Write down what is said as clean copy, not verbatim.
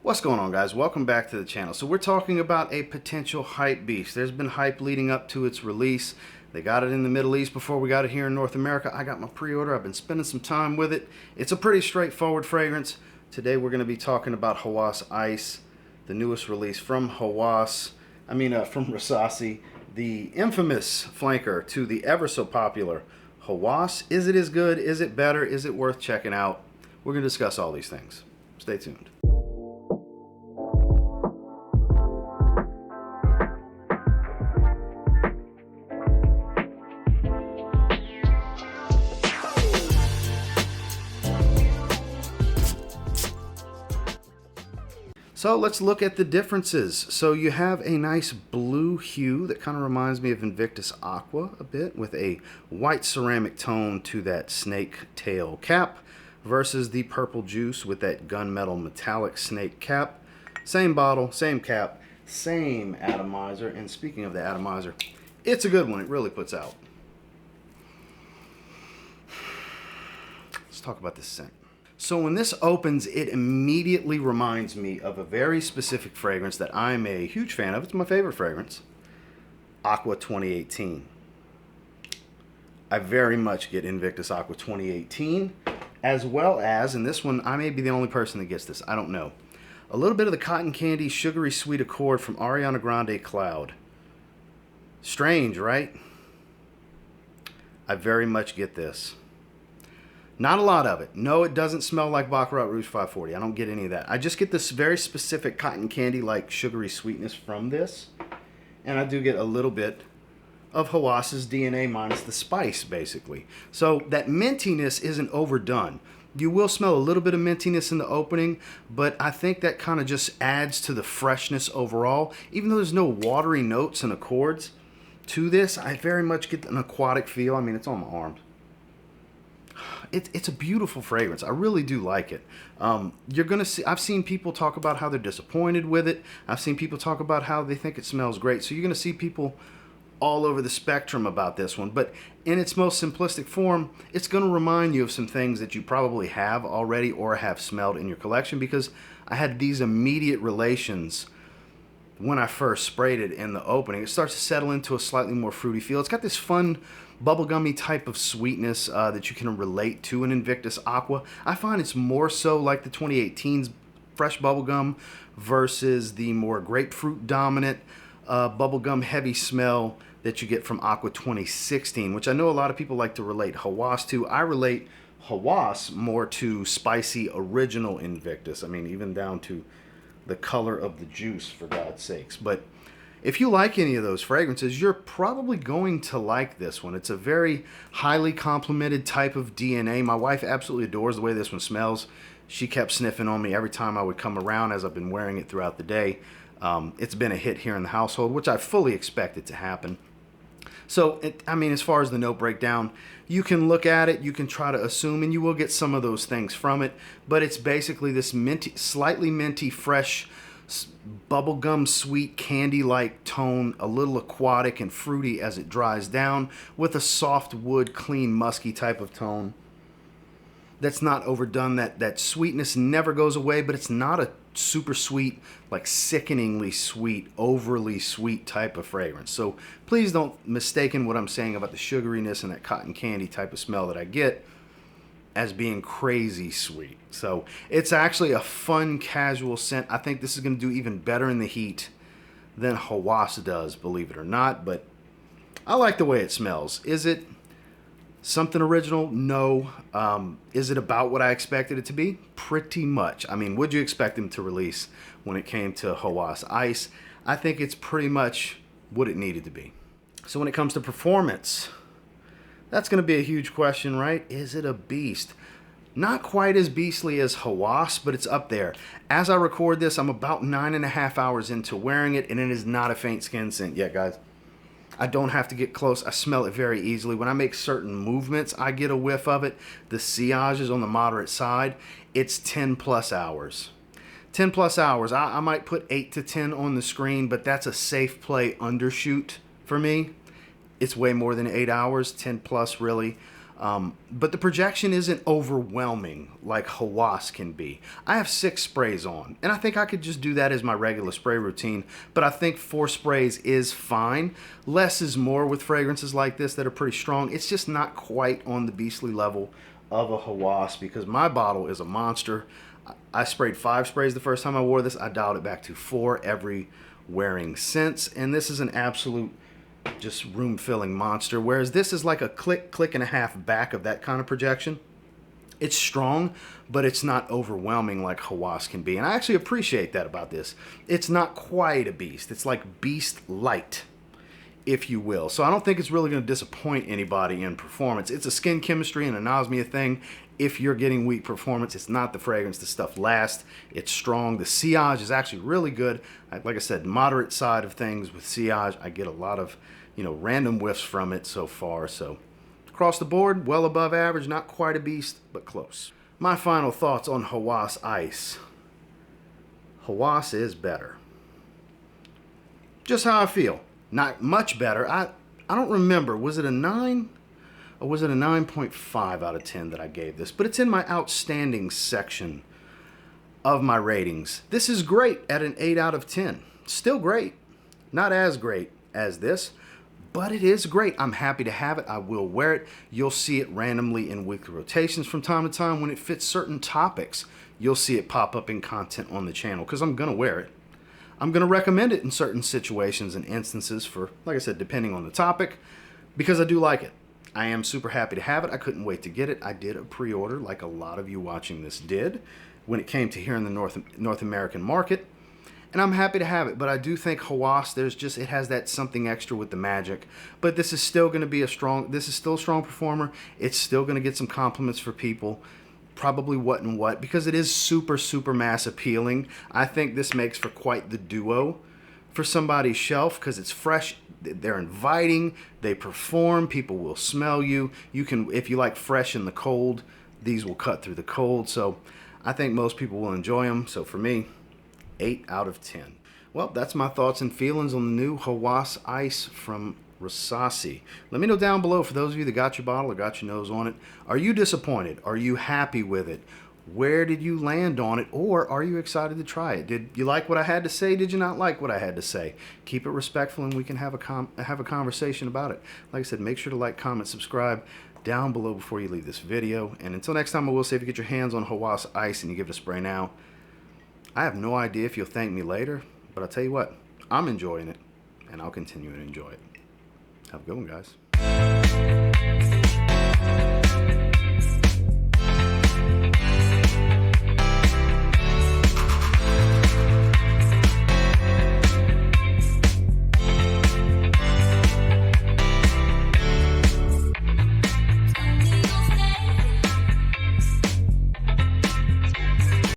What's going on, guys? Welcome back to the channel. So we're talking about a potential hype beast. There's been hype leading up to its release. They got it in the Middle East before we got it here in North America. I got my pre-order. I've been spending some time with it. It's a pretty straightforward fragrance. Today we're going to be talking about Hawas Ice, the newest release from from Rasasi, the infamous flanker to the ever so popular Hawas. Is it as good? Is it better? Is it worth checking out? We're going to discuss all these things. Stay tuned. So let's look at the differences. So you have a nice blue hue that kind of reminds me of Invictus Aqua a bit, with a white ceramic tone to that snake tail cap, versus the purple juice with that gunmetal metallic snake cap. Same bottle, same cap, same atomizer. And speaking of the atomizer, it's a good one. It really puts out. Let's talk about this scent. So when this opens, it immediately reminds me of a very specific fragrance that I'm a huge fan of. It's my favorite fragrance, Aqua 2018. I very much get Invictus Aqua 2018, as well as, and this one, I may be the only person that gets this, I don't know, a little bit of the cotton candy sugary sweet accord from Ariana Grande Cloud. Strange, right? I very much get this. Not a lot of it. No, it doesn't smell like Baccarat Rouge 540. I don't get any of that. I just get this very specific cotton candy-like sugary sweetness from this. And I do get a little bit of Hawas's DNA minus the spice, basically. So that mintiness isn't overdone. You will smell a little bit of mintiness in the opening, but I think that kind of just adds to the freshness overall. Even though there's no watery notes and accords to this, I very much get an aquatic feel. I mean, it's on my arms. It's a beautiful fragrance. I really do like it. You're gonna see. I've seen people talk about how they're disappointed with it. I've seen people talk about how they think it smells great. So you're gonna see people all over the spectrum about this one. But in its most simplistic form, it's gonna remind you of some things that you probably have already or have smelled in your collection, because I had these immediate relations when I first sprayed it in the opening. It starts to settle into a slightly more fruity feel. It's got this fun bubblegummy type of sweetness that you can relate to an Invictus Aqua. I find it's more so like the 2018's fresh bubblegum versus the more grapefruit dominant bubblegum heavy smell that you get from Aqua 2016, which I know a lot of people like to relate Hawas to. I relate Hawas more to spicy original Invictus. I mean, even down to the color of the juice, for God's sakes. But if you like any of those fragrances, you're probably going to like this one. It's a very highly complimented type of DNA. My wife absolutely adores the way this one smells. She kept sniffing on me every time I would come around as I've been wearing it throughout the day. It's been a hit here in the household, which I fully expected to happen. So, as far as the note breakdown, you can look at it, you can try to assume, and you will get some of those things from it, but it's basically this minty, slightly minty, fresh, bubblegum sweet candy-like tone, a little aquatic and fruity as it dries down, with a soft wood, clean, musky type of tone that's not overdone. That sweetness never goes away, but it's not a super sweet, like sickeningly sweet, overly sweet type of fragrance. So please don't mistaken what I'm saying about the sugariness and that cotton candy type of smell that I get as being crazy sweet. So it's actually a fun, casual scent. I think this is going to do even better in the heat than Hawas does, believe it or not. But I like the way it smells. Is it something original? No. Is it about what I expected it to be? Pretty much. I mean, would you expect them to release when it came to Hawas Ice? I think it's pretty much what it needed to be. So when it comes to performance, that's going to be a huge question, right? Is it a beast? Not quite as beastly as Hawas, but it's up there. As I record this, I'm about 9.5 hours into wearing it, and it is not a faint skin scent yet, guys. I don't have to get close. I smell it very easily. When I make certain movements, I get a whiff of it. The sillage is on the moderate side. It's 10 plus hours. 10 plus hours. I might put 8 to 10 on the screen, but that's a safe play undershoot for me. It's way more than 8 hours, 10 plus really. But the projection isn't overwhelming like Hawas can be. I have 6 sprays on, and I think I could just do that as my regular spray routine, but I think 4 sprays is fine. Less is more with fragrances like this that are pretty strong. It's just not quite on the beastly level of a Hawas because my bottle is a monster. I sprayed 5 sprays the first time I wore this. I dialed it back to 4 every wearing since, and this is an absolute just room-filling monster, whereas this is like a click and a half back of that kind of projection. It's strong, but it's not overwhelming like Hawas can be, and I actually appreciate that about this. It's not quite a beast. It's like beast light, if you will. So I don't think it's really going to disappoint anybody in performance. It's a skin chemistry and anosmia thing. If you're getting weak performance, it's not the fragrance. The stuff lasts. It's strong. The sillage is actually really good. Like I said, moderate side of things with sillage. I get a lot of, random whiffs from it so far. So across the board, well above average. Not quite a beast, but close. My final thoughts on Hawas Ice. Hawas is better. Just how I feel. Not much better. I don't remember. Was it a 9? Or was it a 9.5 out of 10 that I gave this? But it's in my outstanding section of my ratings. This is great at an 8 out of 10. Still great. Not as great as this, but it is great. I'm happy to have it. I will wear it. You'll see it randomly in weekly rotations from time to time when it fits certain topics. You'll see it pop up in content on the channel because I'm going to wear it. I'm going to recommend it in certain situations and instances for, like I said, depending on the topic, because I do like it. I am super happy to have it. I couldn't wait to get it. I did a pre-order like a lot of you watching this did when it came to here in the North American market. And I'm happy to have it. But I do think Hawas, it has that something extra with the magic. But this is still going to be this is still a strong performer. It's still going to get some compliments for people. Probably what and what, because it is super, super mass appealing. I think this makes for quite the duo for somebody's shelf because it's fresh. They're inviting, they perform, people will smell you. You can, if you like fresh in the cold, these will cut through the cold. So I think most people will enjoy them. So for me, 8 out of 10. Well, that's my thoughts and feelings on the new Hawas Ice from Rasasi. Let me know down below, for those of you that got your bottle or got your nose on it, are you disappointed? Are you happy with it? Where did you land on it? Or are you excited to try it? Did you like what I had to say? Did you not like what I had to say? Keep it respectful and we can have a conversation about it. Like I said, make sure to like, comment, subscribe down below before you leave this video. And until next time, I will say, if you get your hands on Hawas Ice and you give it a spray now, I have no idea if you'll thank me later, but I'll tell you what, I'm enjoying it and I'll continue to enjoy it. Have a good one, guys.